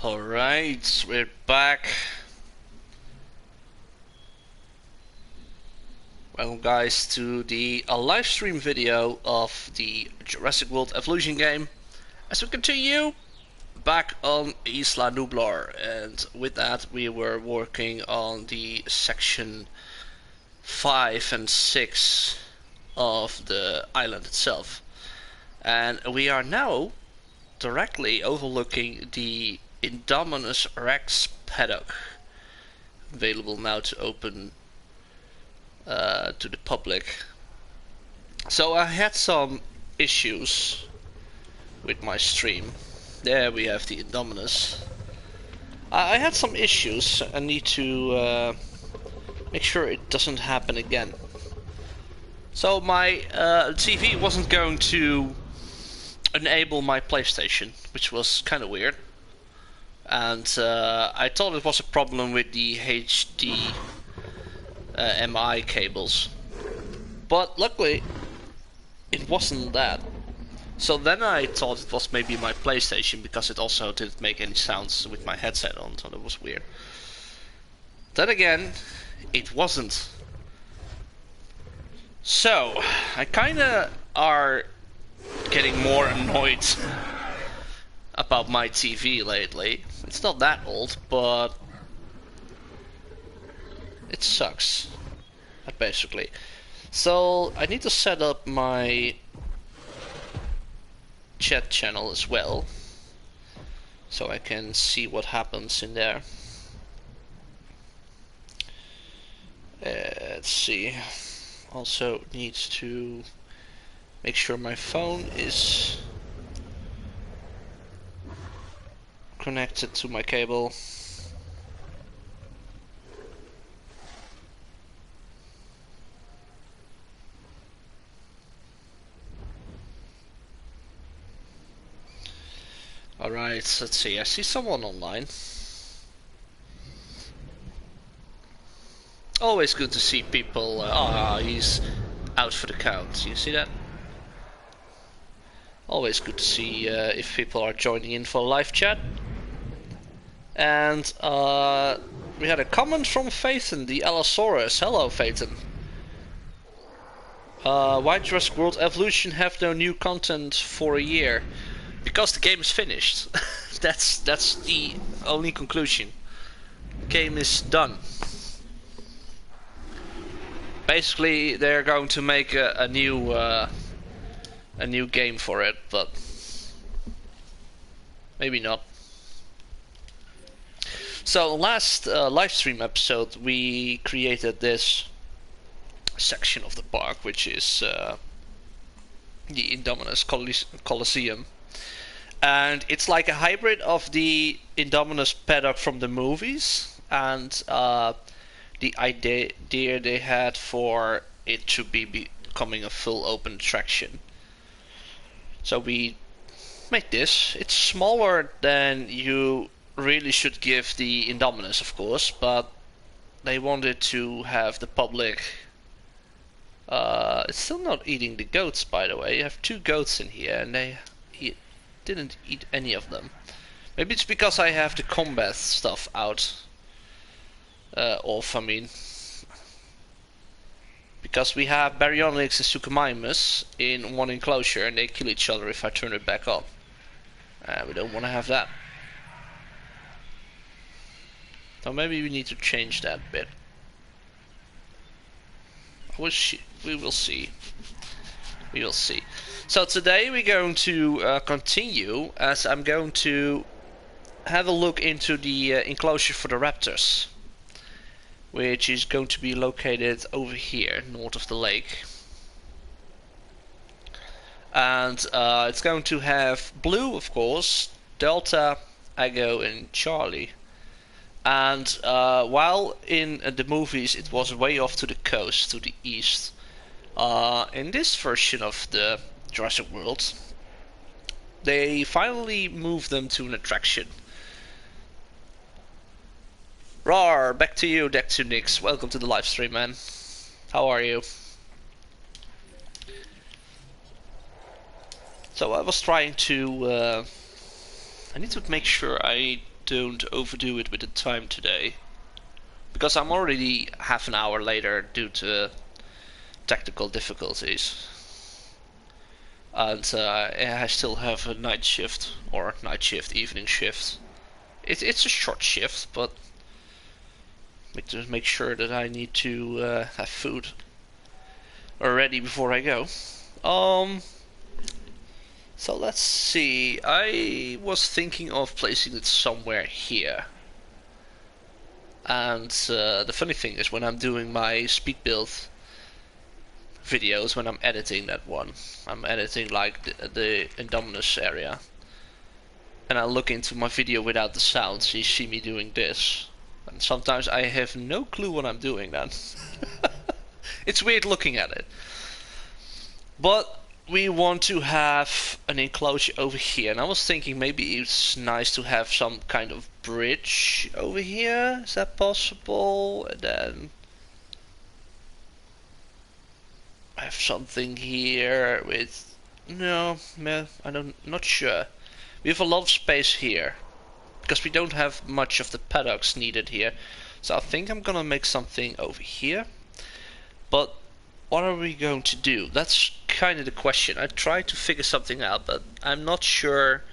Alright, we're back. Welcome guys to the live stream video of the Jurassic World Evolution game. As we continue back on Isla Nublar, and with that we were working on the section 5 and 6 of the island itself. And we are now directly overlooking the Indominus Rex paddock, available now to open to the public. So I had some issues with my stream. There we have the Indominus. I had some issues. I need to make sure it doesn't happen again. So my TV wasn't going to enable my PlayStation, which was kind of weird. And I thought it was a problem with the HDMI cables, but luckily it wasn't that. So then I thought it was maybe my PlayStation, because it also didn't make any sounds with my headset on, so that was weird. Then again, it wasn't. So I kinda are getting more annoyed about my TV lately. It's not that old, but it sucks, basically. So I need to set up my chat channel as well, so I can see what happens in there. Let's see. Also needs to make sure my phone is connected to my cable. Alright, let's see. I see someone online. Always good to see people. He's out for the count. You see that? Always good to see if people are joining in for live chat. And we had a comment from Phaeton, the Allosaurus. Hello, Phaeton. Why Jurassic World Evolution have no new content for a year? Because the game is finished. that's the only conclusion. Game is done. Basically, they're going to make a new game for it, but maybe not. So last live stream episode, we created this section of the park, which is the Indominus Coliseum. And it's like a hybrid of the Indominus paddock from the movies and the idea they had for it to be becoming a full open attraction. So we made this. It's smaller than you really should give the Indominus, of course, but they wanted to have the public. It's still not eating the goats, by the way. You have 2 goats in here, and they didn't eat any of them. Maybe it's because I have the combat stuff out. Off, I mean. Because we have Baryonyx and Suchomimus in one enclosure, and they kill each other if I turn it back on. We don't want to have that. So maybe we need to change that bit. We will see. We will see. So today we're going to continue, as I'm going to have a look into the enclosure for the Raptors, which is going to be located over here, north of the lake. And it's going to have Blue, of course, Delta, Ago, and Charlie. And while in the movies it was way off to the coast, to the east, in this version of the Jurassic World, they finally moved them to an attraction. Rar, back to you, Nix. Welcome to the live stream, man. How are you? So I was trying to I need to make sure I don't overdo it with the time today. Because I'm already half an hour later due to technical difficulties. And I still have a night shift, or evening shift. It's a short shift, but make sure that I need to have food ready before I go. So let's see. I was thinking of placing it somewhere here. And the funny thing is, when I'm doing my speed build videos, when I'm editing that one, I'm editing like the Indominus area, and I look into my video without the sound, so you see me doing this. And sometimes I have no clue what I'm doing then. It's weird looking at it. But we want to have an enclosure over here, and I was thinking maybe it's nice to have some kind of bridge over here. Is that possible? And then I have something here with not sure. We have a lot of space here because we don't have much of the paddocks needed here. So I think I'm gonna make something over here. But what are we going to do? That's kind of the question. I tried to figure something out, but I'm not sure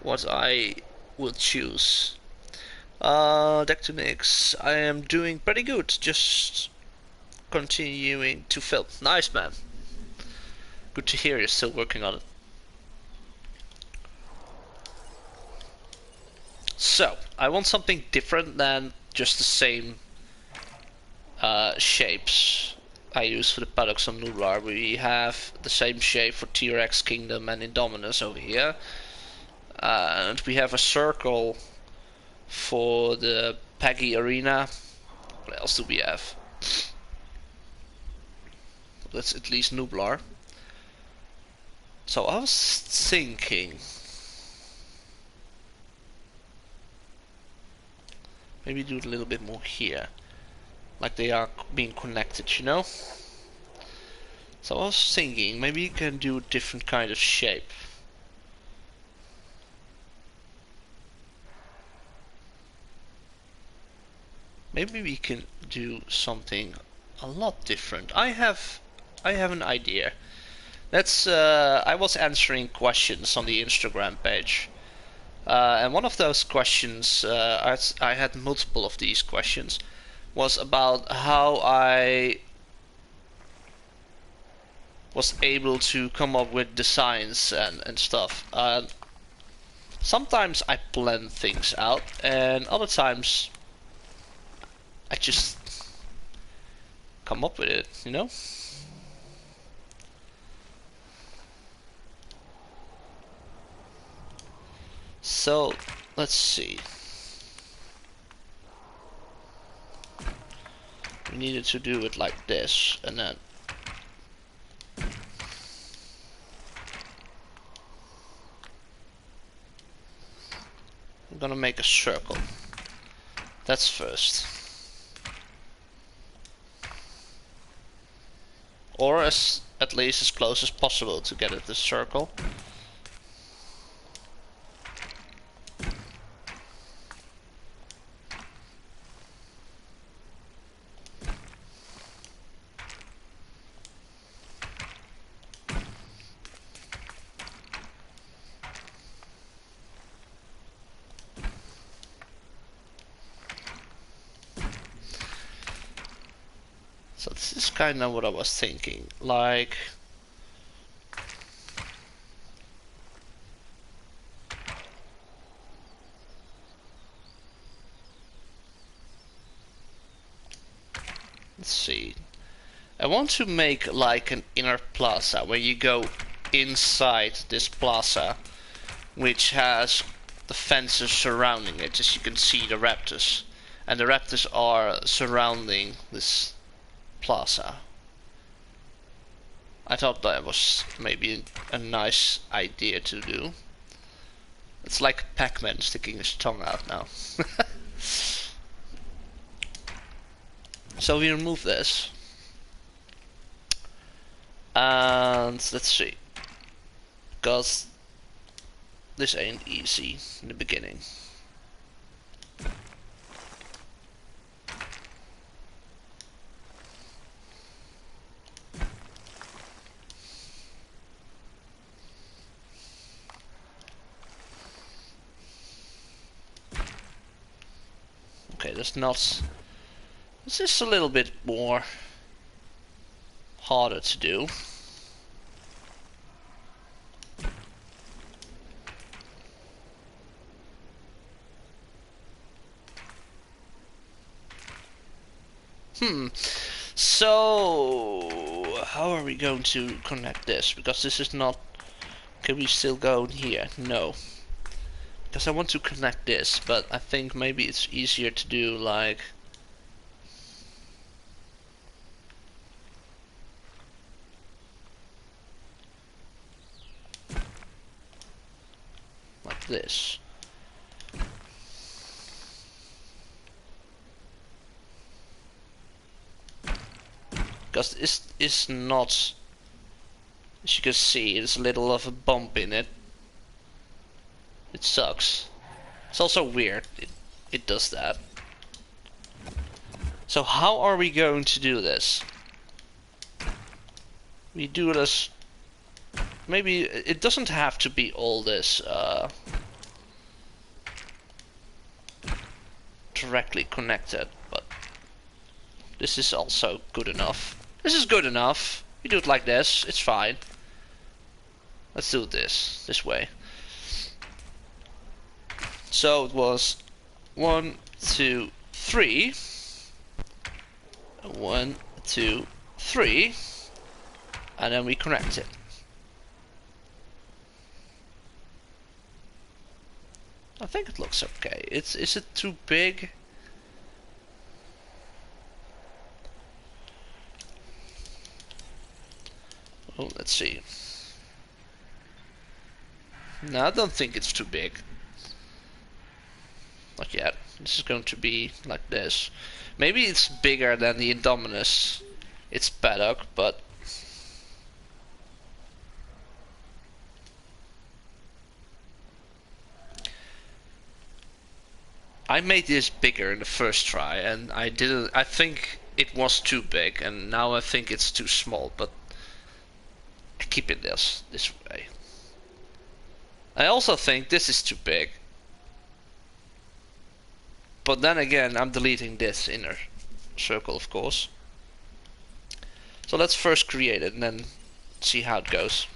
what I will choose. Dectonix, I am doing pretty good. Just continuing to film. Nice, man. Good to hear you're still working on it. So, I want something different than just the same shapes I use for the paddocks on Nublar. We have the same shape for T-Rex Kingdom and Indominus over here. And we have a circle for the Peggy Arena. What else do we have? That's at least Nublar. So I was thinking maybe do it a little bit more here, like they are being connected, you know? So I was thinking maybe you can do a different kind of shape. Maybe we can do something a lot different. I have an idea. That's I was answering questions on the Instagram page. And one of those questions, I had multiple of these questions, was about how I was able to come up with designs and stuff. Sometimes I plan things out, and other times I just come up with it, you know? So, let's see. We needed to do it like this, and then I'm gonna make a circle. That's first. Or at least as close as possible to get it the circle. So this is kind of what I was thinking, like let's see. I want to make like an inner plaza where you go inside this plaza, which has the fences surrounding it. As you can see, the raptors, and the raptors are surrounding this plaza. I thought that was maybe a nice idea to do. It's like Pac-Man sticking his tongue out now. So we remove this. And let's see. Because this ain't easy in the beginning. Okay, that's not... This is a little bit more harder to do. So how are we going to connect this? Because this is not... Can we still go in here? No. Because I want to connect this, but I think maybe it's easier to do like... like this. Because this is not... As you can see, there's a little of a bump in it. It sucks. It's also weird. It does that. So how are we going to do this? We do this... Maybe it doesn't have to be all this directly connected, but this is also good enough. This is good enough. We do it like this. It's fine. Let's do this way. So it was 1, 2, 3. 1, 2, 3, and then we connect it. I think it looks okay. Is it too big? Oh, let's see. No, I don't think it's too big. Not yet. This is going to be like this. Maybe it's bigger than the Indominus. It's paddock, but... I made this bigger in the first try, and I think it was too big, and now I think it's too small, but I keep it this way. I also think this is too big. But then again, I'm deleting this inner circle, of course. So let's first create it and then see how it goes.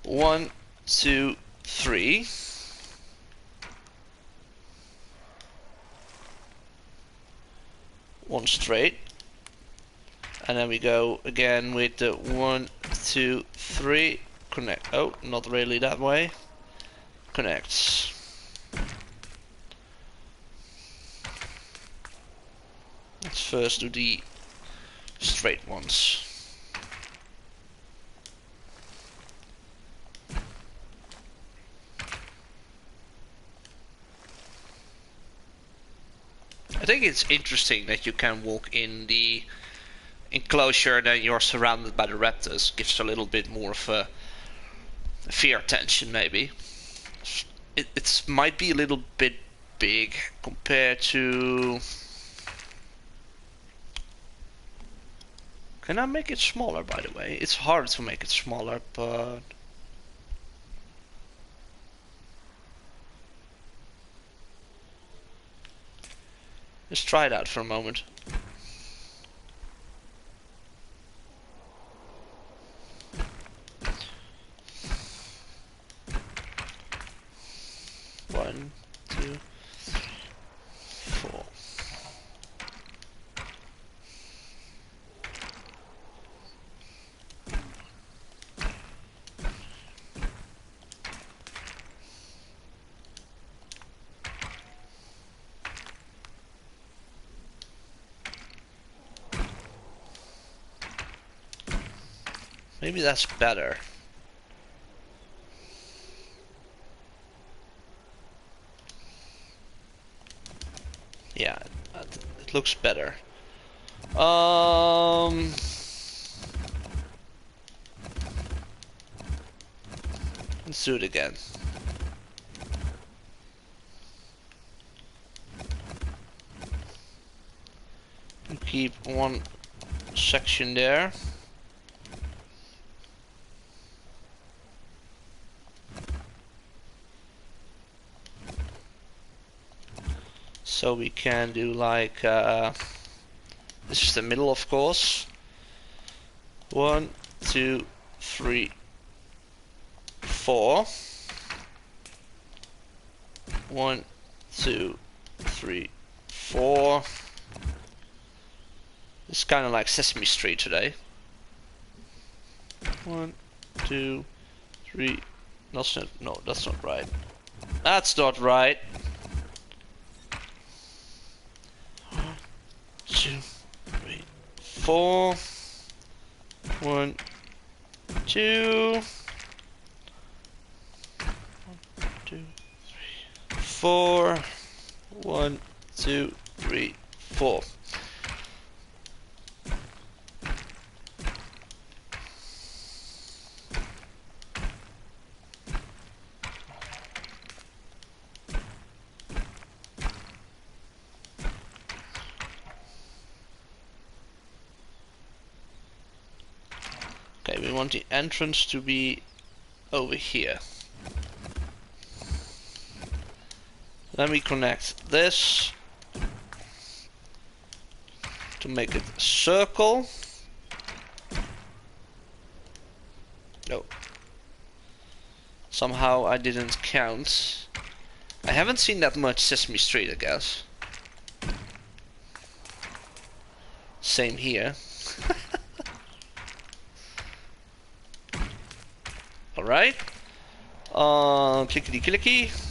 1, 2, 3. One straight. And then we go again with the 1, 2, 3. Connect. Oh, not really that way. Connects. Let's first do the straight ones. I think it's interesting that you can walk in the enclosure, then you're surrounded by the raptors. Gives a little bit more of a fear tension, maybe. It might be a little bit big compared to... Can I make it smaller, by the way? It's hard to make it smaller, but... Let's try it out for a moment. One, two, 4. Maybe that's better. Yeah, it looks better. Let's do it again. keep one section there. So we can do like, this is the middle of course. 1, 2, 3, 4. 1, 2, 3, 4. It's kind of like Sesame Street today. 1, 2, 3. That's not, no, that's not right. That's not right. 1, 2, 3, 4. 1, 2. 1, 2, 3, 4. 1, 2, 3, 4. Okay, we want the entrance to be over here. Then we connect this to make it a circle. No. Somehow I didn't count. I haven't seen that much Sesame Street, I guess. Same here. Alright. Clickety clicky.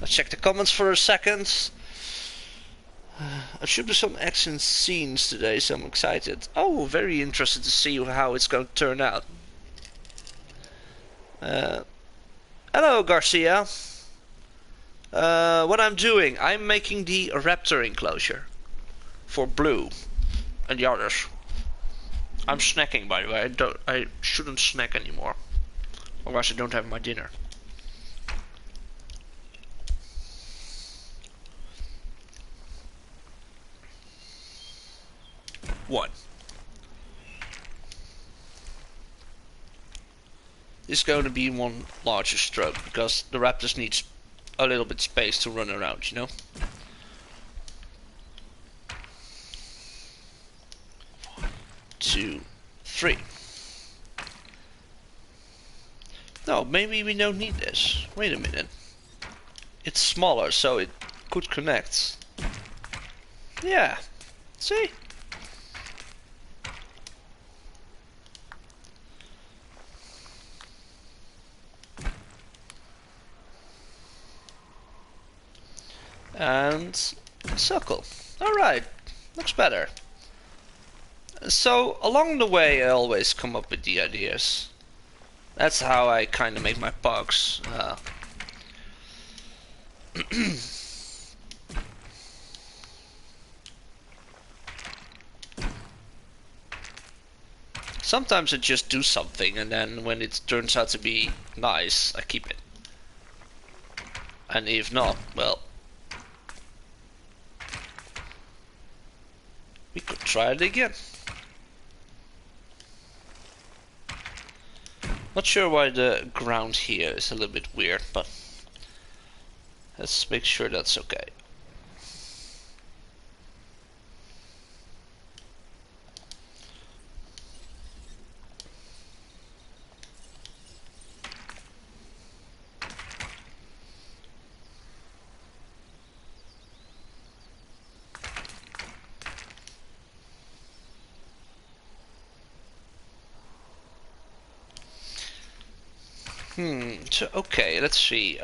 Let's check the comments for a second. I should do some action scenes today, so I'm excited. Oh, very interested to see how it's going to turn out. Hello, Garcia. What I'm doing, I'm making the Raptor enclosure for Blue and the others. I'm snacking, by the way. I shouldn't snack anymore, otherwise I don't have my dinner. One. This is going to be one larger stroke because the Raptors needs a little bit space to run around, you know. 1, 2, 3. No, maybe we don't need this. Wait a minute. It's smaller, so it could connect. Yeah. See? And circle. Alright, looks better. So along the way I always come up with the ideas. That's how I kind of make my pugs. Sometimes I just do something and then when it turns out to be nice, I keep it. And if not, well, we could try it again. Not sure why the ground here is a little bit weird, but let's make sure that's okay. So, okay, let's see.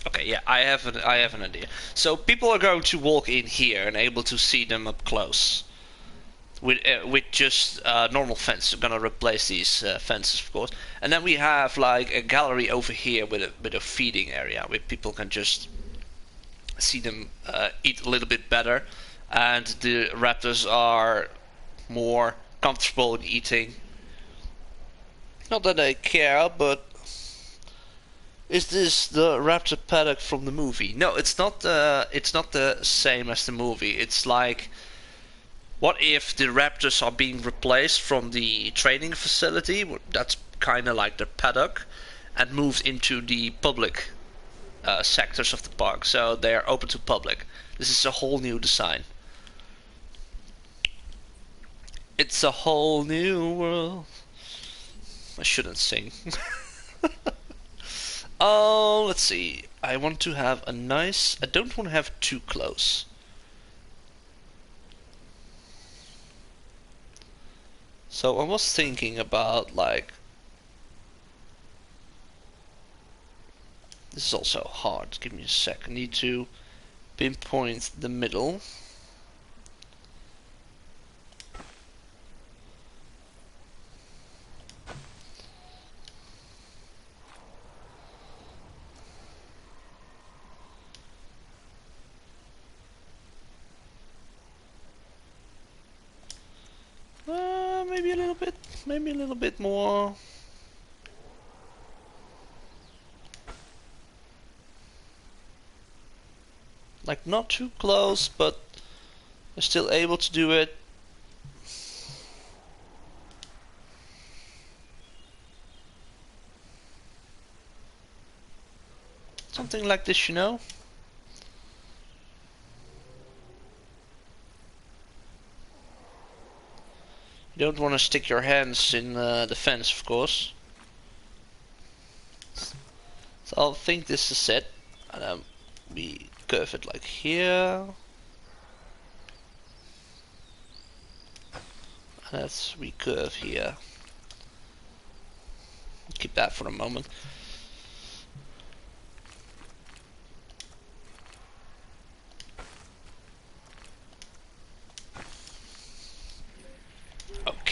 Okay, yeah, I have an idea. So people are going to walk in here and able to see them up close. with just normal fence. We're gonna replace these fences, of course, and then we have like a gallery over here with a feeding area where people can just see them eat a little bit better, and the raptors are more comfortable in eating. Not that I care, but is this the raptor paddock from the movie? No, it's not. It's not the same as the movie. It's like, what if the raptors are being replaced from the training facility? That's kind of like the paddock, and moved into the public sectors of the park, so they are open to public. This is a whole new design. It's a whole new world. I shouldn't sing. Oh, let's see. I want to have a nice... I don't want to have too close. So I was thinking about like... This is also hard. Give me a sec. I need to pinpoint the middle. Maybe a little bit more. Like not too close, but I'm still able to do it. Something like this, you know? You don't want to stick your hands in the fence, of course. So I think this is it. And then we curve it like here. And let's recurve here. Keep that for a moment.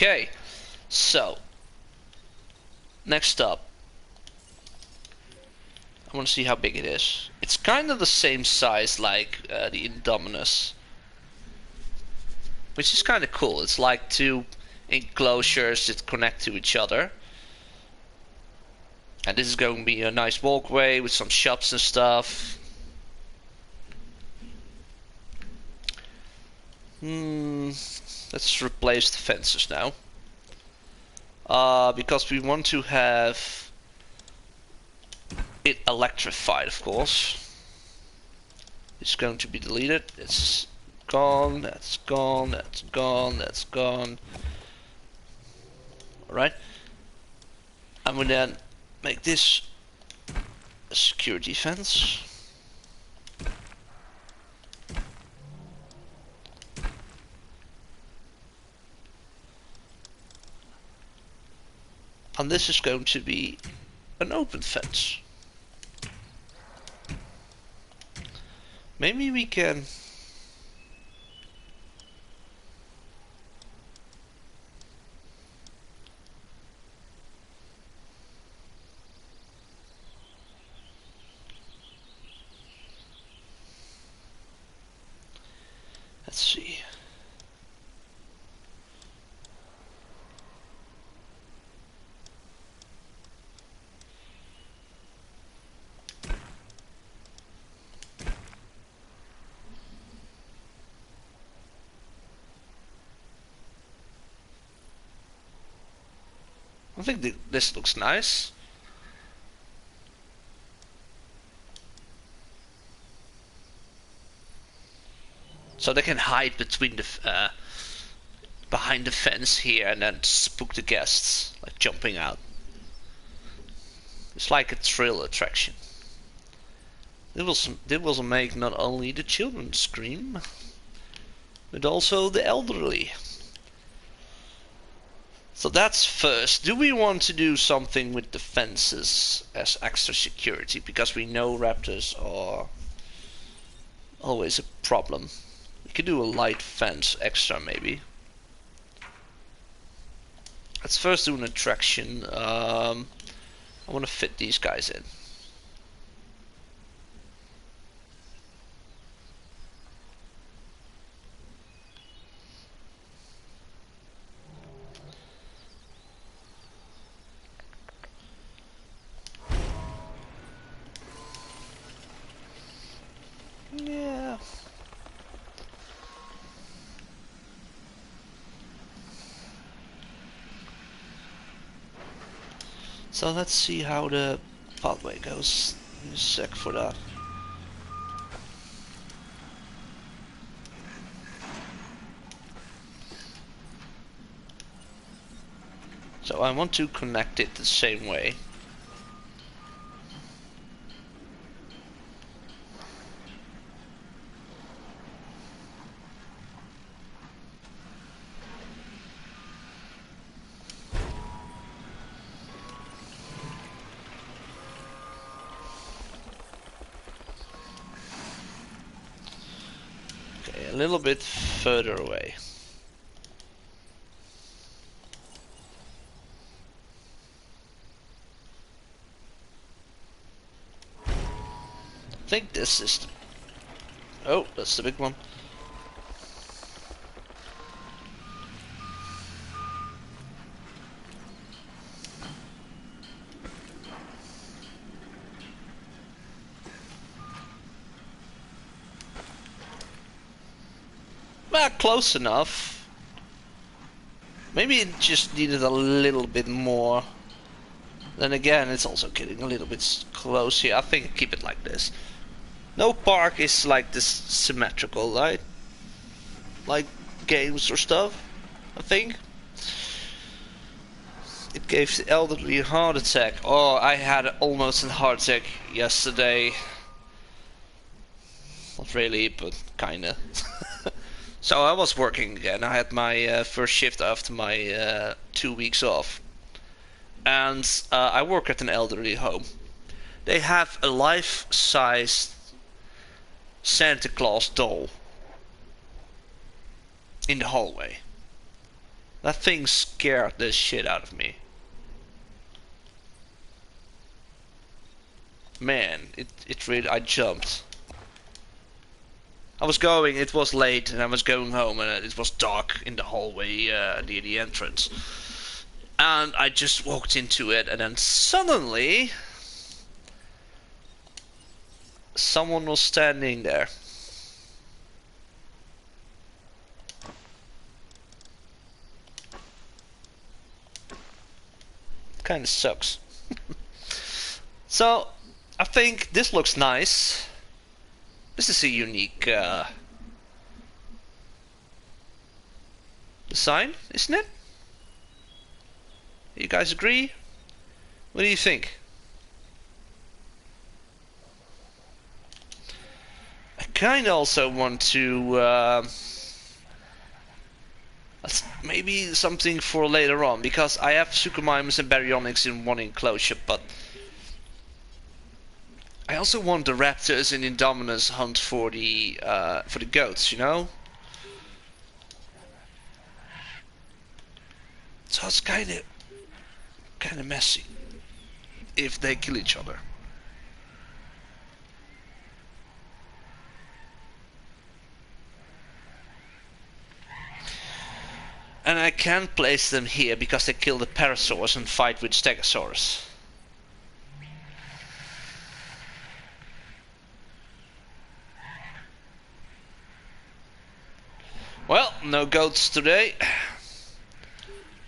Okay, so next up, I want to see how big it is. It's kind of the same size like the Indominus, which is kind of cool. It's like two enclosures that connect to each other. And this is going to be a nice walkway with some shops and stuff. Let's replace the fences now. Because we want to have it electrified, of course. It's going to be deleted. It's gone, that's gone, that's gone, that's gone. Alright. And we then make this a security fence. And this is going to be an open fence. Maybe we can... Let's see. I think this looks nice. So they can hide between the behind the fence here and then spook the guests, like jumping out. It's like a thrill attraction. They will make not only the children scream, but also the elderly. So that's first. Do we want to do something with the fences as extra security? Because we know raptors are always a problem. We could do a light fence extra maybe. Let's first do an attraction. I want to fit these guys in. Yeah. So let's see how the pathway goes. Give me a sec for that. So I want to connect it the same way. Okay, a little bit further away. I think this is... Oh, that's the big one. Well, close enough. Maybe it just needed a little bit more. Then again, it's also getting a little bit close here. I think I keep it like this. No park is like this symmetrical, right? Like games or stuff, I think. It gave the elderly a heart attack. Oh, I had almost a heart attack yesterday. Not really, but kinda. So I was working again. I had my first shift after my 2 weeks off. And I work at an elderly home. They have a life-size Santa Claus doll in the hallway. That thing scared the shit out of me. Man, it really, I jumped. I was going, it was late, and I was going home, and it was dark in the hallway near the entrance. And I just walked into it, and then suddenly someone was standing there. Kinda sucks. So, I think this looks nice. This is a unique design, isn't it? You guys agree? What do you think? I kinda also want to maybe something for later on, because I have Suchomimus and Baryonyx in one enclosure, but I also want the Raptors and Indominus hunt for the goats, you know? So it's kinda messy if they kill each other. And I can place them here because they kill the Parasaurs and fight with Stegosaurus. Well, no goats today.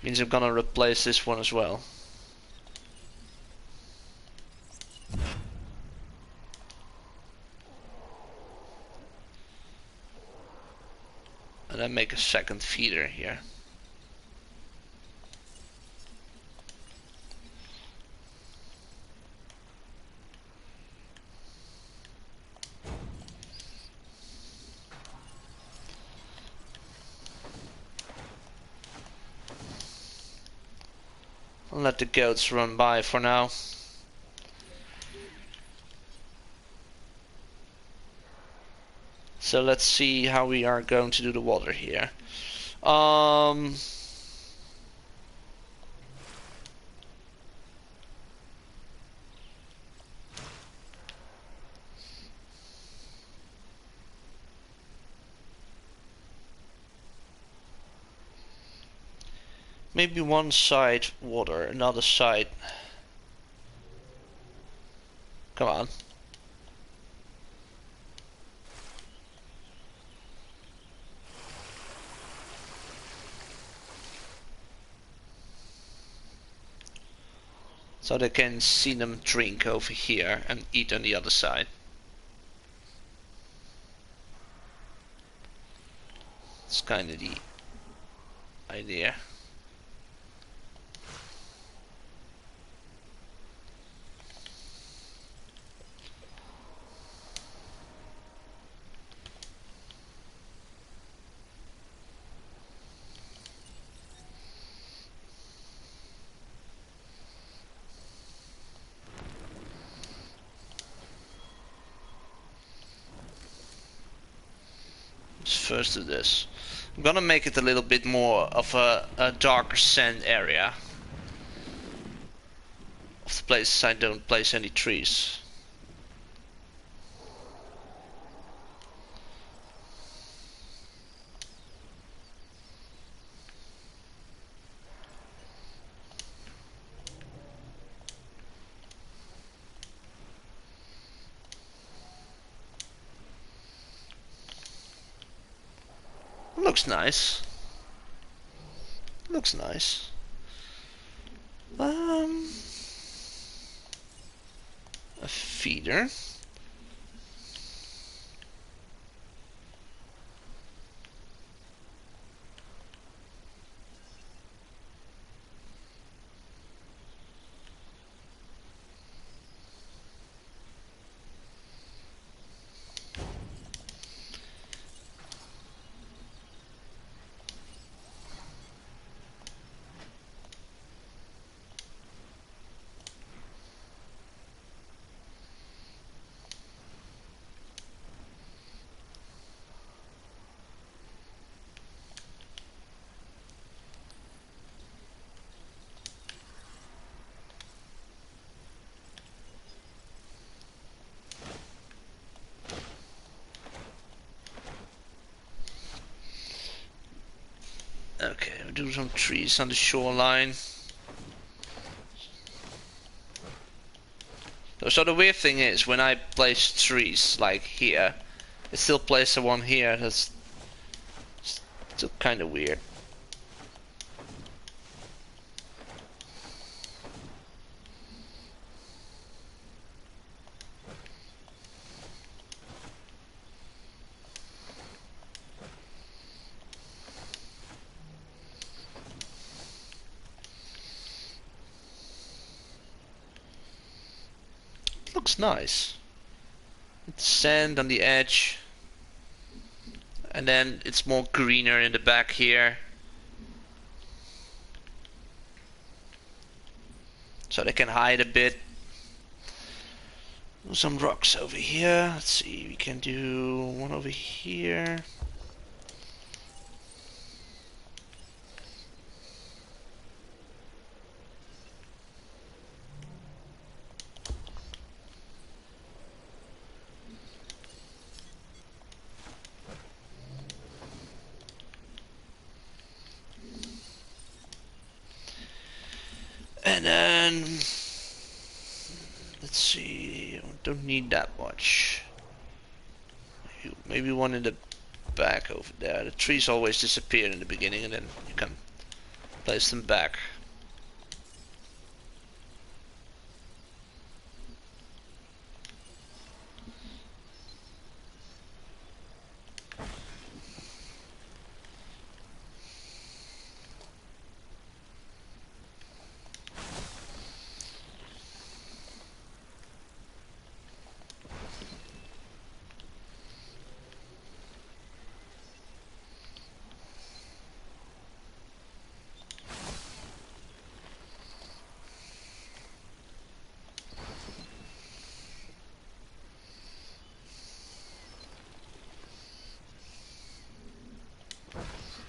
Means I'm gonna replace this one as well. And then make a second feeder here. I'll let the goats run by for now. So let's see how we are going to do the water here. Maybe one side water, another side. Come on. So they can see them drink over here and eat on the other side. It's kind of the idea. Let's first do this. I'm gonna make it a little bit more of a darker sand area. Of the places I don't place any trees. Looks nice. Looks nice. A feeder. Okay, we'll do some trees on the shoreline. So the weird thing is, when I place trees like here, it still places the one here. That's still kind of weird. Looks nice. It's sand on the edge. And then it's more greener in the back here. So they can hide a bit. Some rocks over here. Let's see, we can do one over here. And then, let's see, don't need that much. Maybe one in the back over there. The trees always disappear in the beginning and then you can place them back.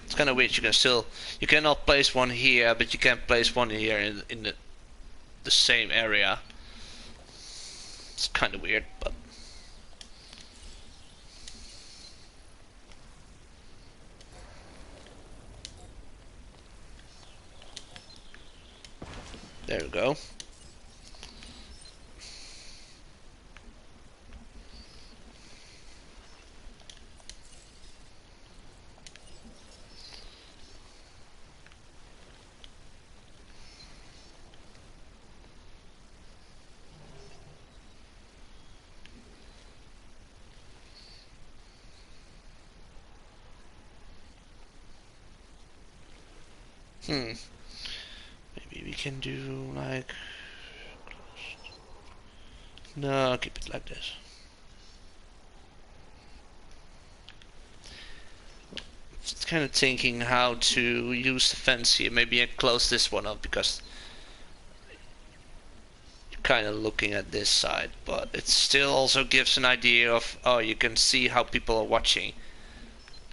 It's kind of weird. You cannot place one here, but you can place one here in the same area. It's kind of weird, but There we go. Maybe we can do like... No, keep it like this. Just kind of thinking how to use the fence here. Maybe I close this one up because you're kind of looking at this side, but it still also gives an idea of, oh, you can see how people are watching.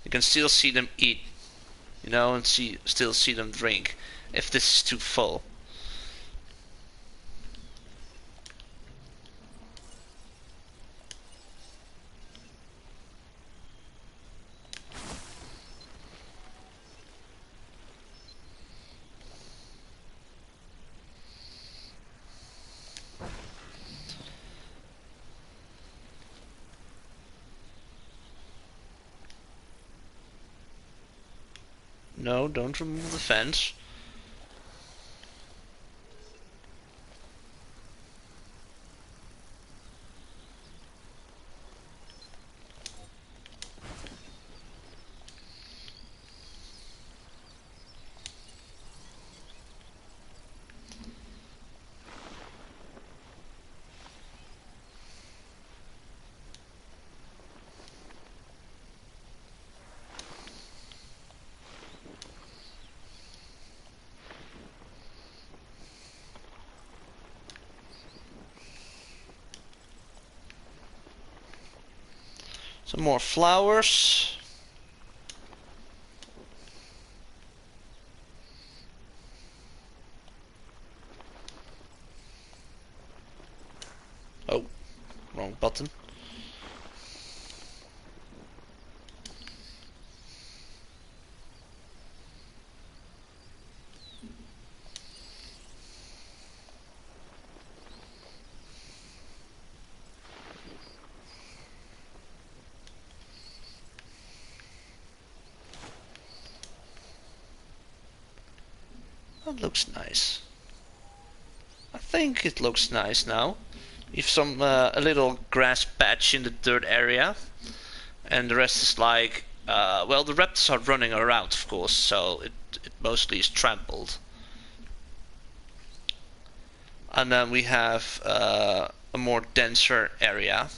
You can still see them eat, you know, and still see them drink if this is too full. No, don't remove the fence. Some more flowers. Oh, wrong button. That looks nice. I think it looks nice now. You've some a little grass patch in the dirt area, and the rest is like, well, the raptors are running around, of course, so it mostly is trampled. And then we have a more denser area.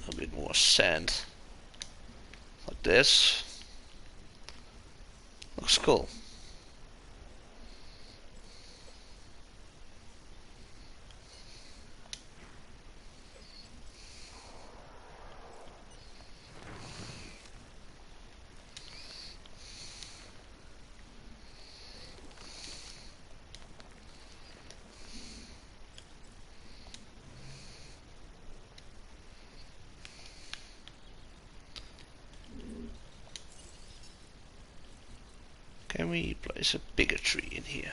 A bit more sand, like this. Looks cool. Can we place a bigger tree in here?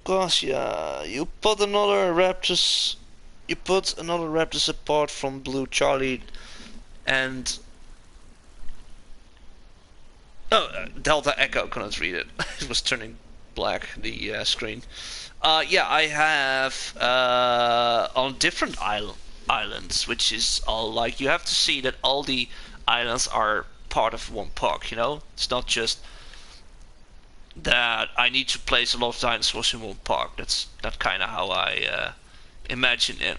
Gosh, yeah, you put another Raptors apart from Blue Charlie and Delta Echo couldn't read it. It was turning black, the screen. Yeah, I have on different islands, which is all like, you have to see that all the islands are part of one park, you know? It's not just that I need to place a lot of dinosaurs in one park. That's kind of how I imagine it.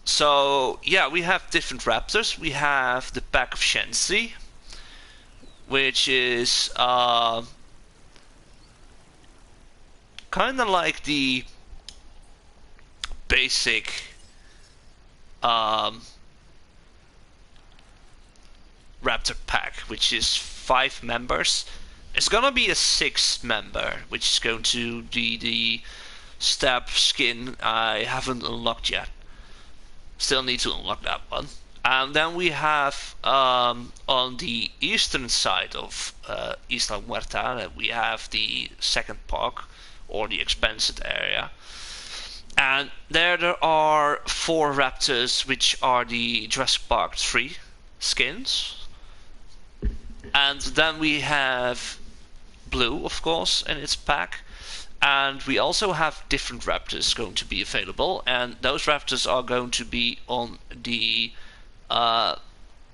So, yeah, we have different raptors. We have the pack of Shensi, which is kind of like the basic Raptor pack, which is 5 members. It's gonna be a 6th member, which is going to be the stab skin I haven't unlocked yet. Still need to unlock that one. And then we have on the eastern side of Isla Muerta, we have the second park, or the expansion area. And there are 4 raptors, which are the Jurassic Park 3 skins. And then we have Blue, of course, in its pack. And we also have different raptors going to be available, and those raptors are going to be on the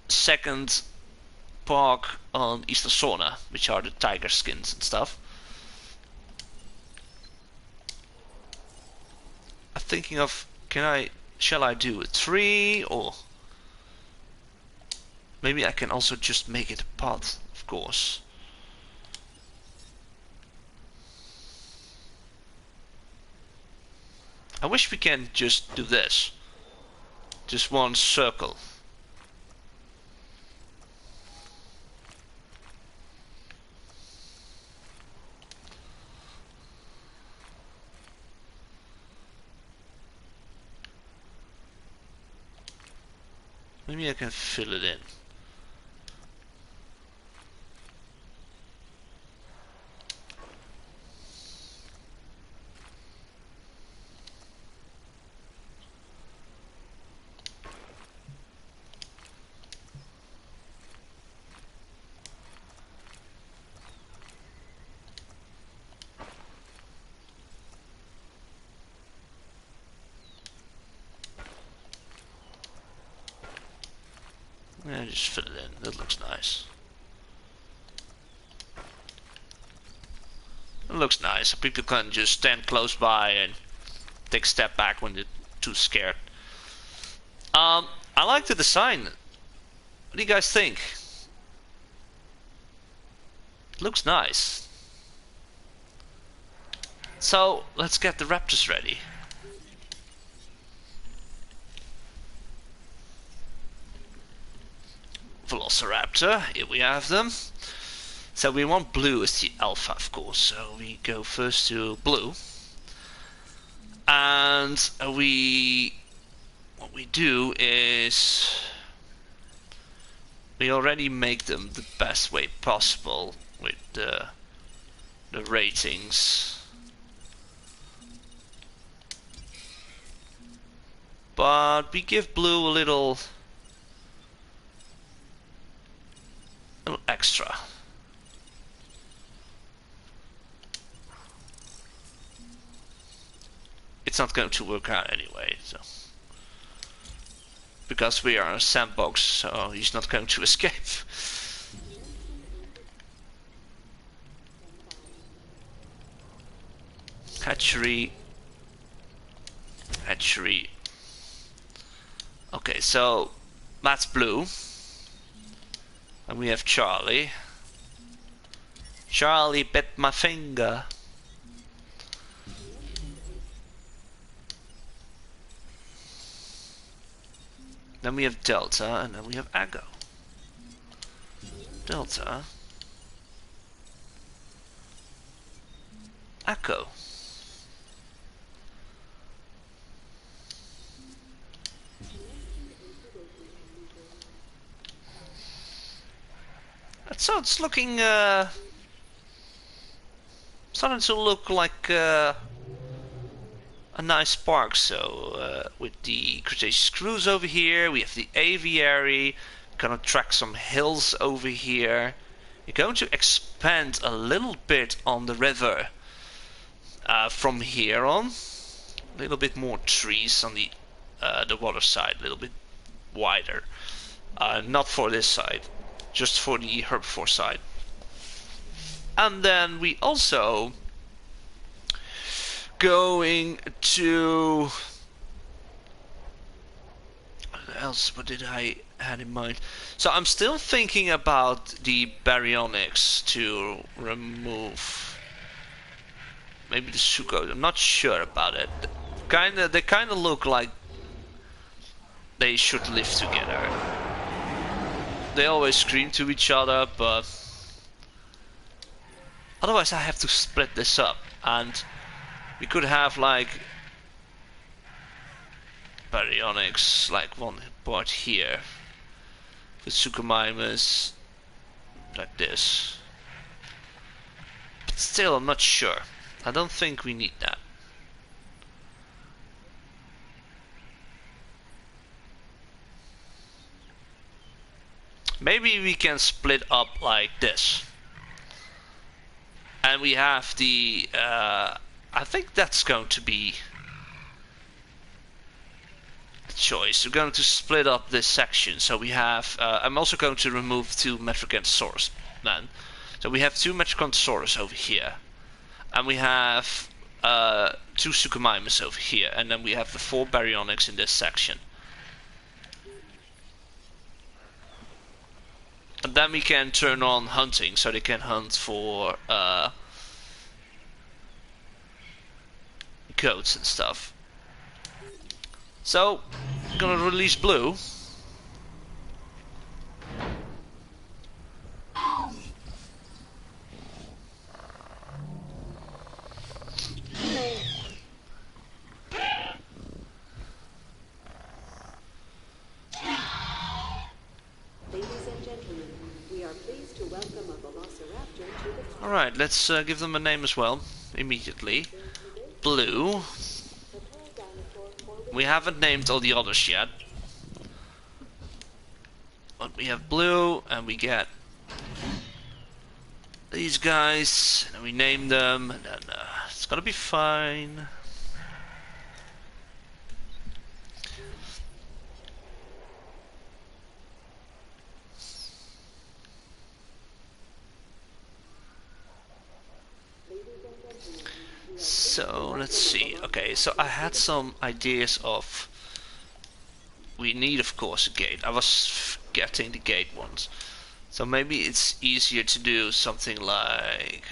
second park on Isla Sorna, which are the tiger skins and stuff. I'm thinking of, shall I do a 3, or maybe I can also just make it a pod, of course. I wish we can just do this. Just one circle. Maybe I can fill it in. Yeah, just fill it in. That looks nice. It looks nice. People can just stand close by and take a step back when they're too scared. I like the design. What do you guys think? It looks nice. So let's get the raptors ready. Velociraptor, here we have them. So we want Blue as the alpha, of course, so we go first to Blue. And what we do is we already make them the best way possible with the ratings. But we give Blue a little extra. It's not going to work out anyway, so because we are in a sandbox, so he's not going to escape. Hatchery. Okay, so that's Blue. And we have Charlie. Charlie bit my finger. Then we have Delta, and then we have Echo. Delta. Echo. So it's looking starting to look like a nice park. So with the Cretaceous cruise over here, we have the aviary. Gonna track some hills over here. You're going to expand a little bit on the river from here on. A little bit more trees on the water side, a little bit wider. Not for this side. Just for the herbivore side. And then we also going to what did I had in mind? So I'm still thinking about the baryonyx to remove maybe the sucrose. I'm not sure about it. They kinda look like they should live together. They always scream to each other, but otherwise I have to split this up, and we could have like baryonyx, like one part here, with Suchomimus, like this. But still, I'm not sure. I don't think we need that. Maybe we can split up like this. And we have the... I think that's going to be the choice. We're going to split up this section. So we have... I'm also going to remove 2 Metrocanthosaurus then. So we have 2 Metrocanthosaurus over here. And we have 2 Suchomimus over here. And then we have the 4 baryonyx in this section. And then we can turn on hunting, so they can hunt for goats and stuff. So, I'm gonna release Blue. Alright, let's give them a name as well, immediately. Blue. We haven't named all the others yet. But we have Blue, and we get these guys, and we name them, and then it's gonna be fine. So let's see. Okay, so I had some ideas of. We need, of course, a gate. I was getting the gate once, so maybe it's easier to do something like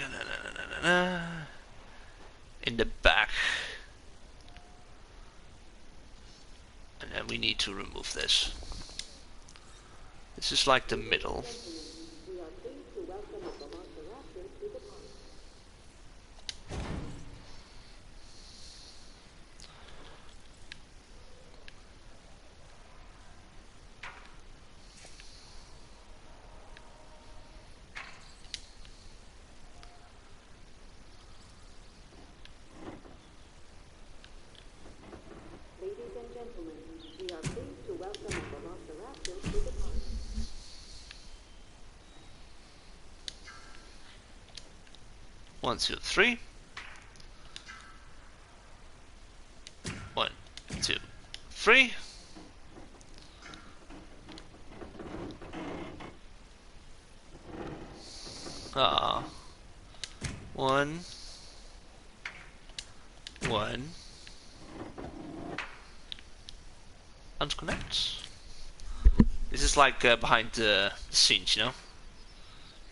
in the back, and then we need to remove this. This is like the middle. One, two, three. 1, 2, 3. Ah. 1, 1. Unconnect. This is like behind the scenes, you know.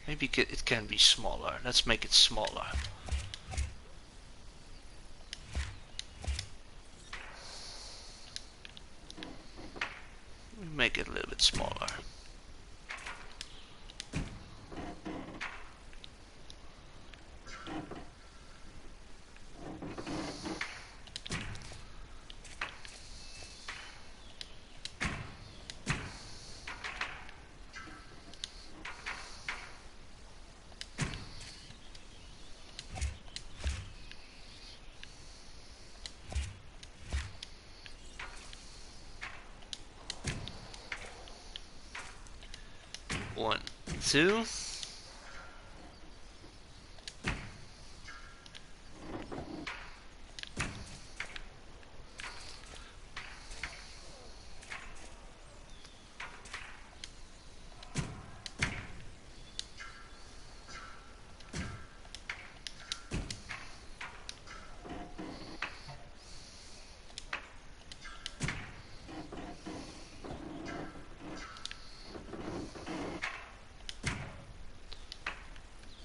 Maybe it can be smaller. Let's make it smaller. Make it a little bit smaller. One, two.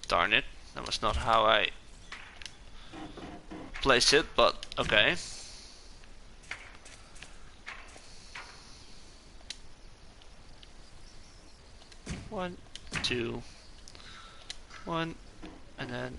Darn it, that was not how I placed it, but okay. 1, 2, 1, and then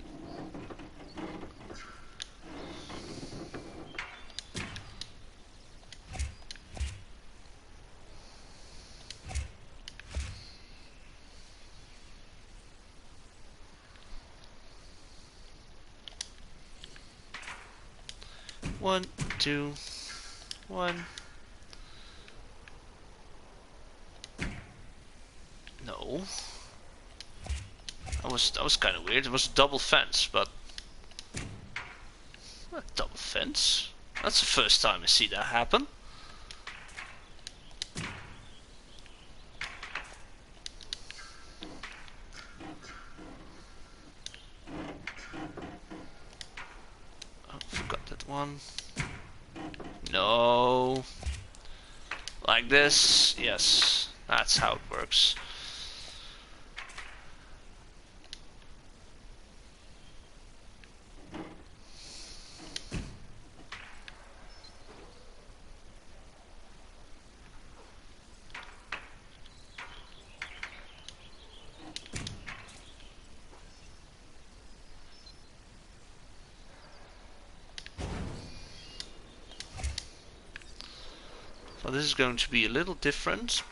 1, 2, 1. No. That was kind of weird. It was a double fence, but not a double fence. That's the first time I see that happen. Oh, forgot that one. No. Like this. Yes, that's how it works. So this is going to be a little different.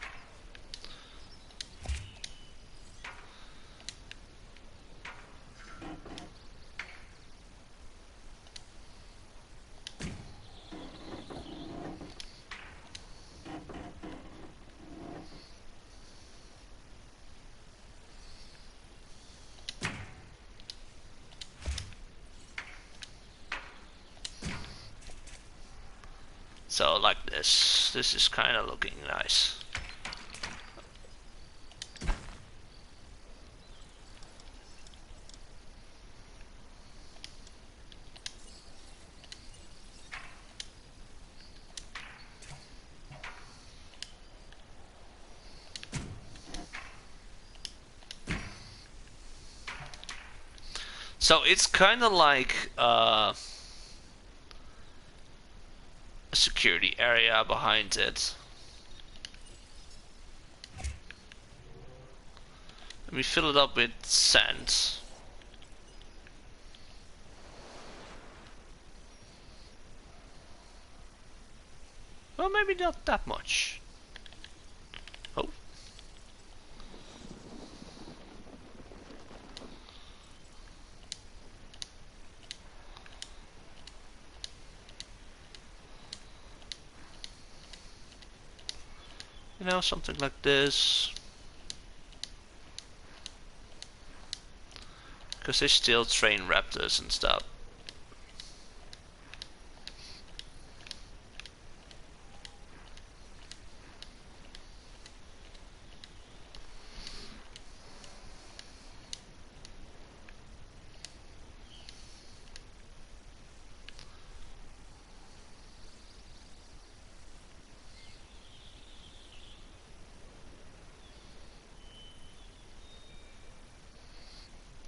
So like this. This is kind of looking nice. So it's kind of like a security area behind it. Let me fill it up with sand. Well, maybe not that much. Oh. You know, something like this. Because they still train raptors and stuff.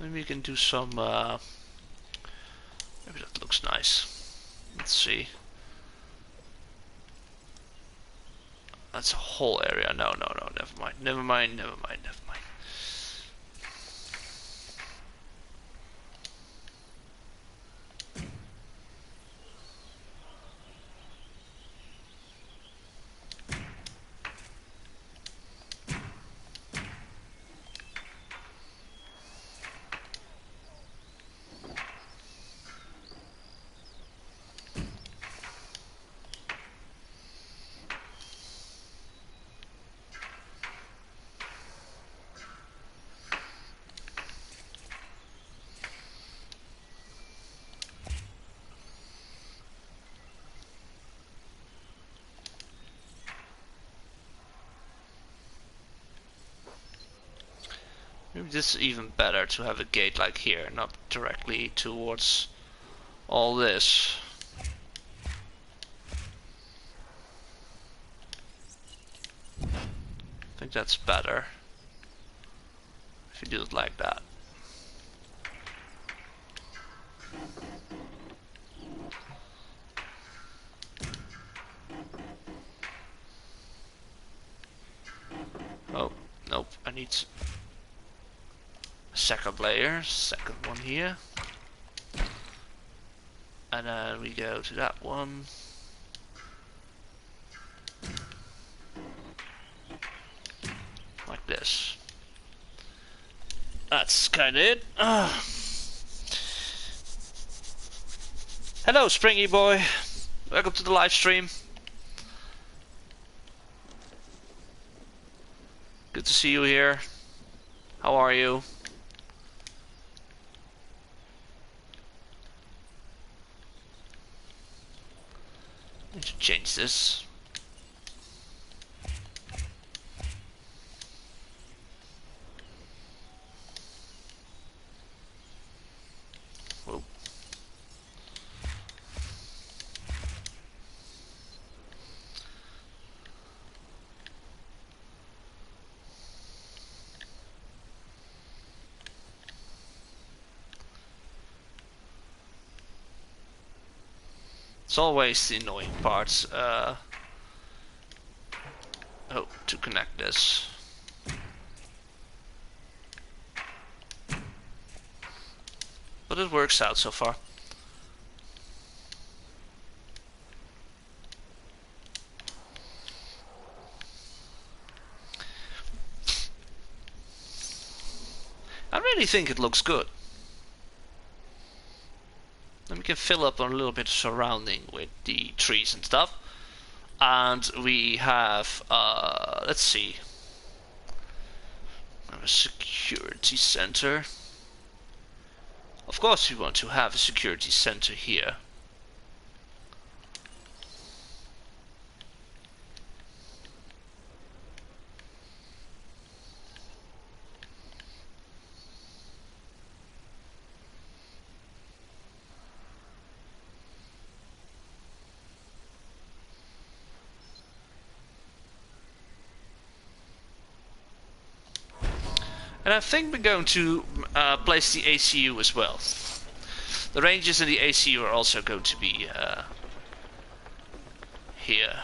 Maybe we can do some, maybe that looks nice. Let's see. That's a whole area. No, no, no, never mind. Never mind, never mind, never mind. Maybe this is even better to have a gate like here, not directly towards all this. I think that's better if you do it like that. Oh, nope, I need a second layer, second one here. And then we go to that one. Like this. That's kinda it. Hello, Springy boy. Welcome to the live stream. Good to see you here. How are you? Need to change this. Whoa. It's always the annoying parts. Oh, to connect this. But it works out so far. I really think it looks good. Then we can fill up a little bit of surrounding with the trees and stuff. And we have, let's see, a security center. Of course we want to have a security center here. And I think we're going to place the ACU as well. The rangers and the ACU are also going to be here.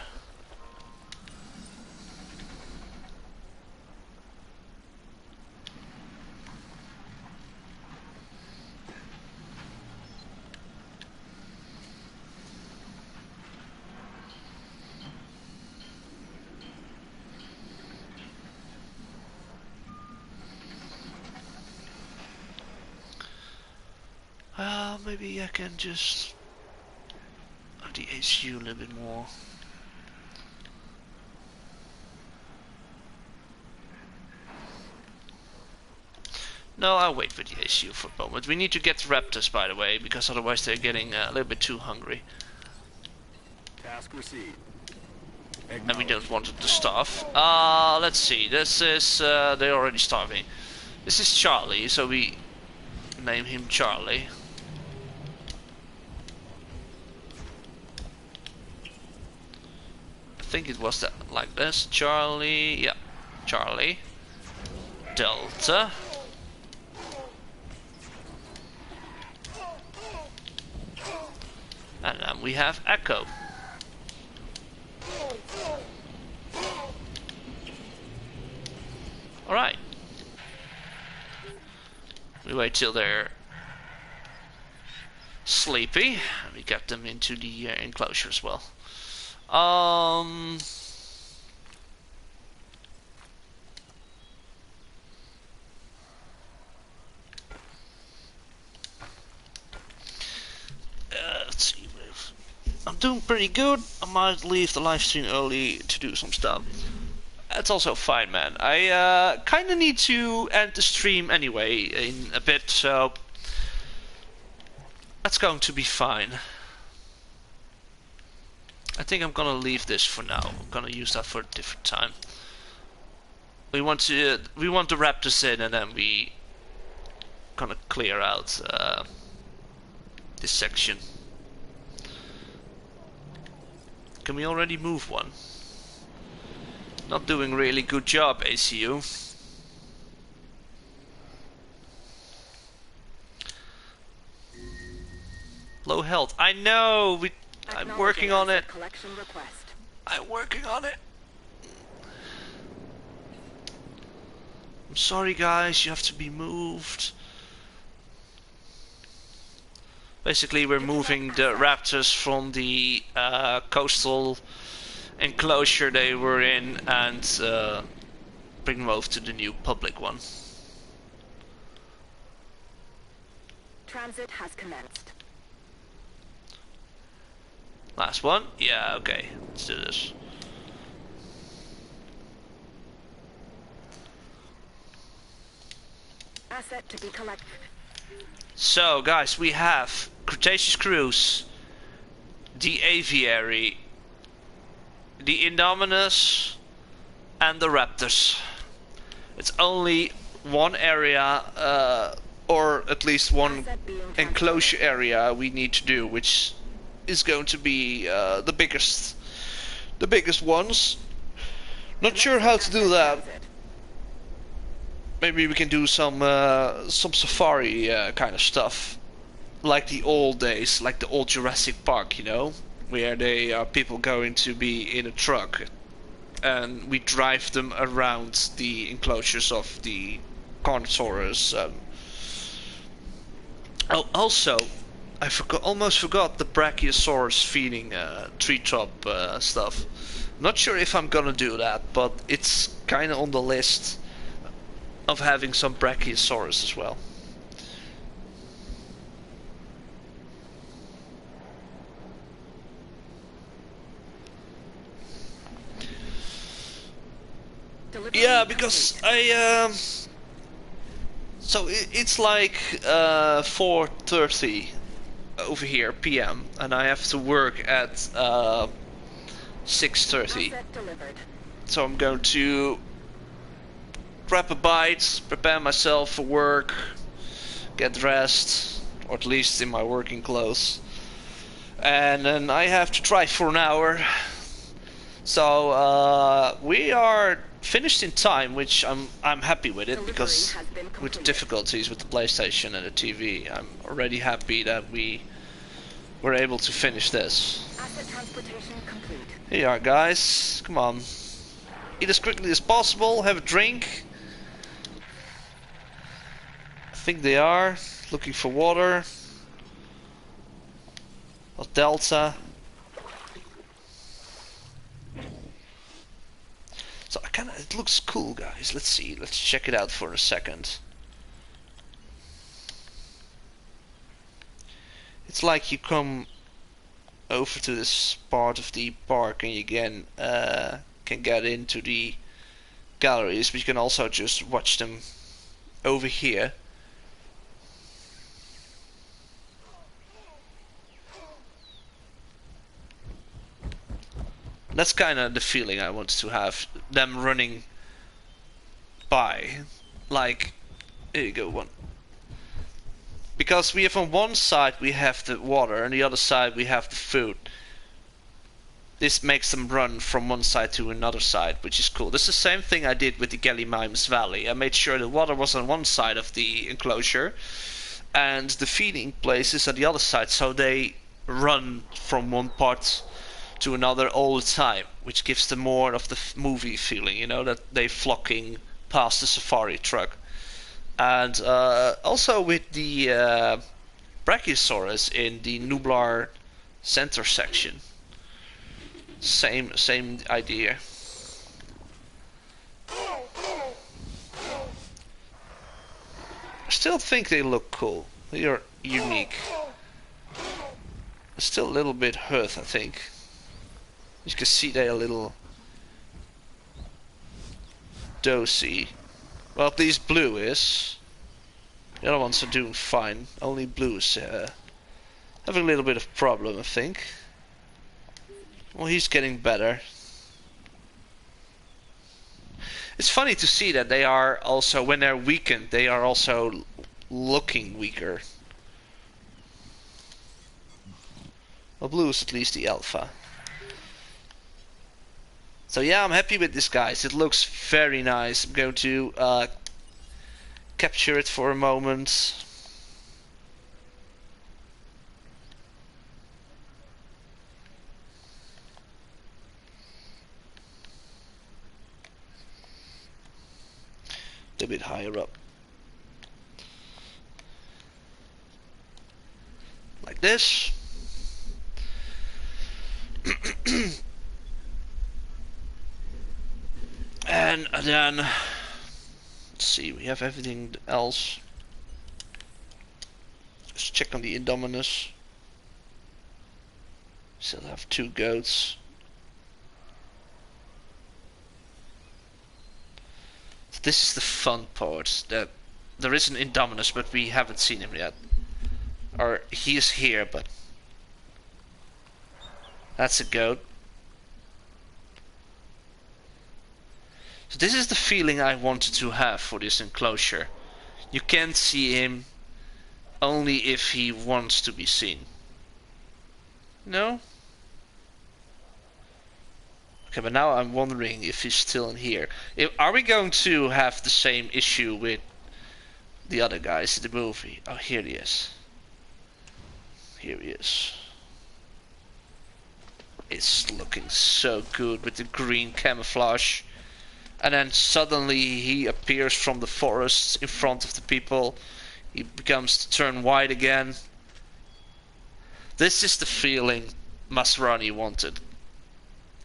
Maybe I can just have the ACU a little bit more. No, I'll wait for the ACU for a moment. We need to get the Raptors, by the way, because otherwise they're getting a little bit too hungry. Task received. And we don't want it to starve. Let's see. This is they're already starving. This is Charlie, so we name him Charlie. I think it was that like this. Charlie, yeah, Charlie. Delta. And then we have Echo. Alright. We wait till they're sleepy. And we get them into the enclosure as well. Let's see. I'm doing pretty good. I might leave the live stream early to do some stuff. That's also fine, man. I kind of need to end the stream anyway in a bit, so that's going to be fine. I think I'm gonna leave this for now. I'm gonna use that for a different time. We want the Raptors in, and then we gonna clear out this section. Can we already move one? Not doing really good job, ACU. Low health. I know. I'm working on it. I'm working on it. I'm sorry guys, you have to be moved. Basically we're moving the raptors from the coastal enclosure they were in and bring them over to the new public one. Transit has commenced. Last one? Yeah, okay. Let's do this. Asset to be collected. So, guys, we have Cretaceous Cruise, the Aviary, the Indominus, and the Raptors. It's only one area, or at least one enclosure area we need to do, which is going to be the biggest ones. Not sure how to do that. Maybe we can do some safari kind of stuff, like the old days, like the old Jurassic Park, you know, where they are people going to be in a truck, and we drive them around the enclosures of the Carnosaurus. Oh, also, I almost forgot the Brachiosaurus feeding treetop stuff. Not sure if I'm gonna do that, but it's kind of on the list of having some Brachiosaurus as well. Yeah, because so it's like 4:30 over here PM, and I have to work at 6:30. So I'm going to grab a bite, prepare myself for work, get dressed, or at least in my working clothes, and then I have to drive for an hour. So we are finished in time, which I'm happy with it, because with the difficulties with the PlayStation and the TV, I'm already happy that we were able to finish this. Asset transportation complete. Here you are, guys. Come on. Eat as quickly as possible, have a drink. I think they are looking for water. Or Delta. So it looks cool, guys. Let's see. Let's check it out for a second. It's like you come over to this part of the park and you can get into the galleries, but you can also just watch them over here. That's kind of the feeling I want to have, them running by, like, here you go, one. Because we have on one side we have the water, and the other side we have the food. This makes them run from one side to another side, which is cool. This is the same thing I did with the Gallimimus Valley. I made sure the water was on one side of the enclosure, and the feeding places on the other side, so they run from one part to another all the time, which gives them more of the movie feeling, you know, that they flocking past the safari truck. And also with the Brachiosaurus in the Nublar center section, same idea. I still think they look cool. They are unique. Still a little bit hurt, I think. You can see they're a little dosey. Well, at least Blue is. The other ones are doing fine. Only Blue is having a little bit of problem, I think. Well, he's getting better. It's funny to see that they are also, when they're weakened, they are also looking weaker. Well, Blue is at least the alpha. So yeah, I'm happy with this, guys. It looks very nice. I'm going to capture it for a moment. A bit higher up. Like this. And then, let's see, we have everything else. Let's check on the Indominus. Still have 2 goats. This is the fun part, that there is an Indominus, but we haven't seen him yet. Or he is here, but that's a goat. So this is the feeling I wanted to have for this enclosure. You can't see him only if he wants to be seen. No? Okay, but now I'm wondering if he's still in here. Are we going to have the same issue with the other guys in the movie? Oh, here he is. Here he is. It's looking so good with the green camouflage. And then suddenly he appears from the forest in front of the people. He becomes to turn white again. This is the feeling Masrani wanted.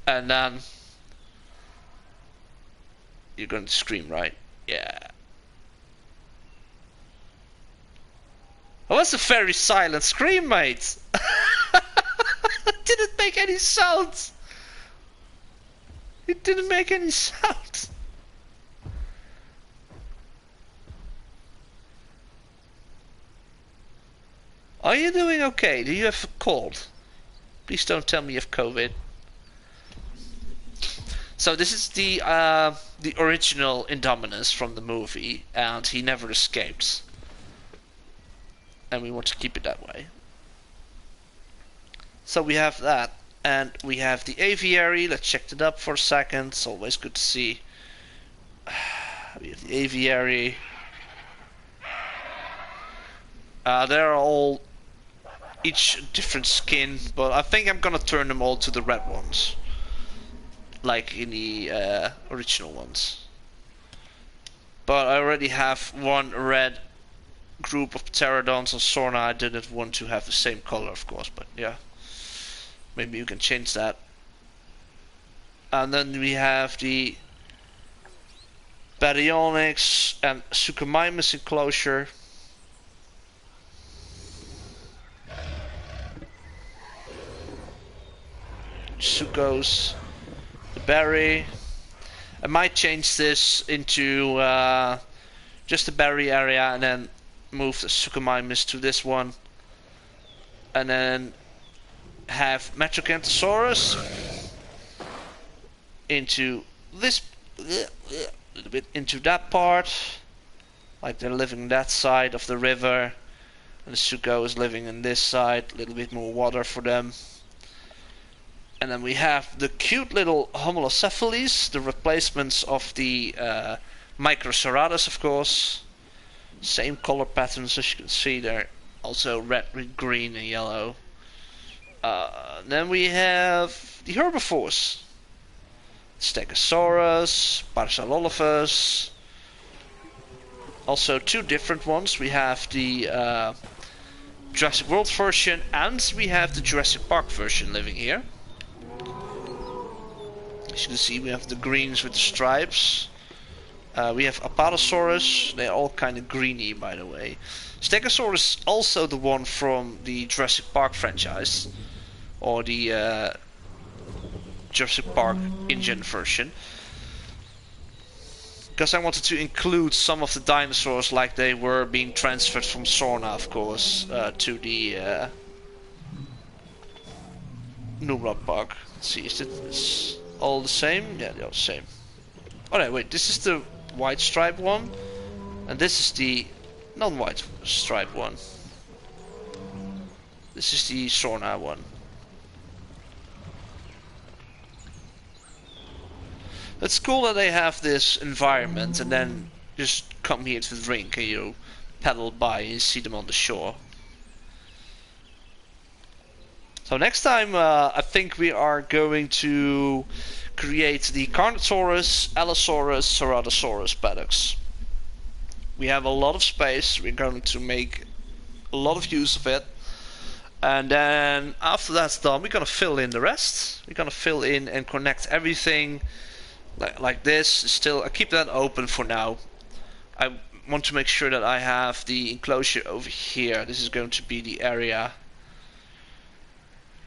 And then you're going to scream, right? Yeah. That was a very silent scream, mate. It didn't make any sound. It didn't make any sound. Are you doing okay? Do you have a cold? Please don't tell me you have COVID. So this is the original Indominus from the movie, and he never escaped. And we want to keep it that way. So we have that, and we have the aviary. Let's check it up for a second. It's always good to see. We have the aviary. They're all each different skin, but I think I'm gonna turn them all to the red ones, like in the original ones. But I already have one red group of pterodons on Sorna. I didn't want to have the same color, of course, but yeah. Maybe you can change that. And then we have the Baryonyx and Suchomimus enclosure. Suchos, the berry. I might change this into just the berry area and then move the Suchomimus to this one. And then have Metrocanthosaurus into this, a little bit into that part, like they're living on that side of the river, and the Sucho is living in this side, a little bit more water for them. And then we have the cute little Homolocephales, the replacements of the Microceratops, of course. Same color patterns as you can see, they're also red with green and yellow. Then we have the herbivores. Stegosaurus, Parasaurolophus. Also 2 different ones. We have the Jurassic World version and we have the Jurassic Park version living here. As you can see, we have the greens with the stripes. We have Apatosaurus. They're all kind of greeny, by the way. Stegosaurus is also the one from the Jurassic Park franchise, or the Jurassic Park engine version. Because I wanted to include some of the dinosaurs like they were being transferred from Sorna, of course, to the Nublar Park. Let's see, is it all the same? Yeah, they're all the same. Oh no, wait, this is the white stripe one, and this is the non-white stripe one. This is the Sorna one. It's cool that they have this environment and then just come here to drink and you paddle by and see them on the shore. So next time I think we are going to create the Carnotaurus, Allosaurus, Ceratosaurus paddocks. We have a lot of space. We're going to make a lot of use of it. And then after that's done, we're gonna fill in the rest. We're gonna fill in and connect everything like this. Still, I keep that open for now. I want to make sure that I have the enclosure over here. This is going to be the area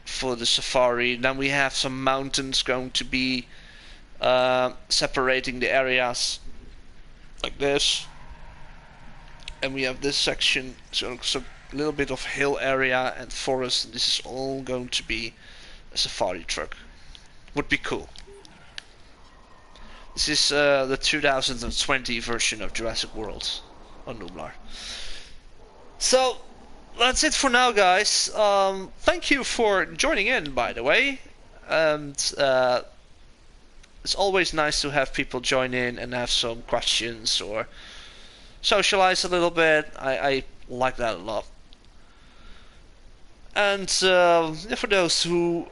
for the safari. Then we have some mountains going to be separating the areas like this. And we have this section, so a little bit of hill area and forest. And this is all going to be a safari truck. Would be cool. This is the 2020 version of Jurassic World on Nublar. So that's it for now, guys. Thank you for joining in, by the way. And it's always nice to have people join in and have some questions or socialize a little bit. I like that a lot. And for those who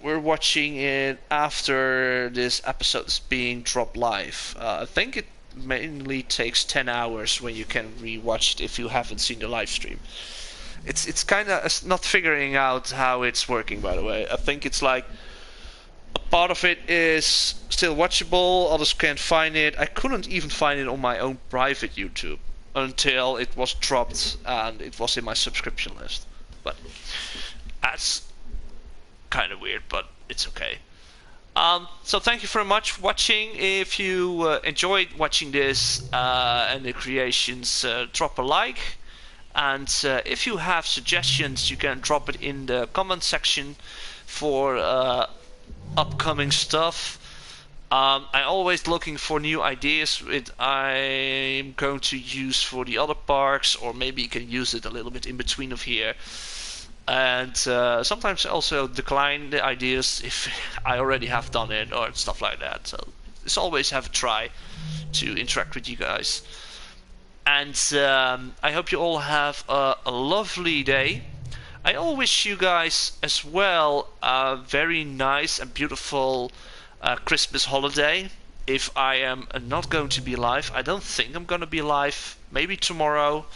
were watching it after this episode is being dropped live, I think it mainly takes 10 hours when you can rewatch it if you haven't seen the live stream. It's kind of not figuring out how it's working, by the way. I think it's like a part of it is still watchable, others can't find it. I couldn't even find it on my own private YouTube until it was dropped and it was in my subscription list. But that's kind of weird, but it's okay. So thank you very much for watching. If you enjoyed watching this and the creations, drop a like. And if you have suggestions, you can drop it in the comment section for upcoming stuff. I'm always looking for new ideas which I'm going to use for the other parks, or maybe you can use it a little bit in between of here. And sometimes I also decline the ideas if I already have done it or stuff like that. So just always have a try to interact with you guys. And I hope you all have a lovely day. I all wish you guys as well a very nice and beautiful Christmas holiday. If I am not going to be live, I don't think I'm going to be live. Maybe tomorrow.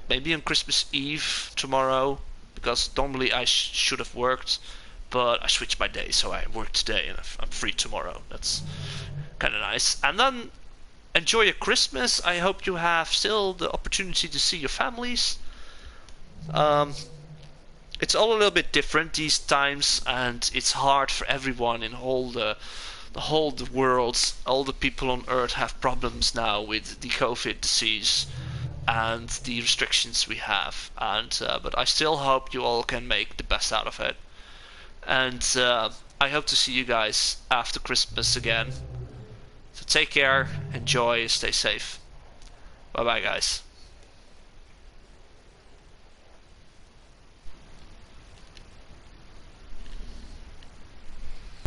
Maybe on Christmas Eve tomorrow, because normally I should have worked, but I switched my day, so I work today and I'm free tomorrow. That's kind of nice. And then enjoy your Christmas. I hope you have still the opportunity to see your families. It's all a little bit different these times, and it's hard for everyone in the whole world. All the people on Earth have problems now with the COVID disease and the restrictions we have, and but I still hope you all can make the best out of it. And I hope to see you guys after Christmas again. So take care, enjoy, stay safe. Bye bye, guys.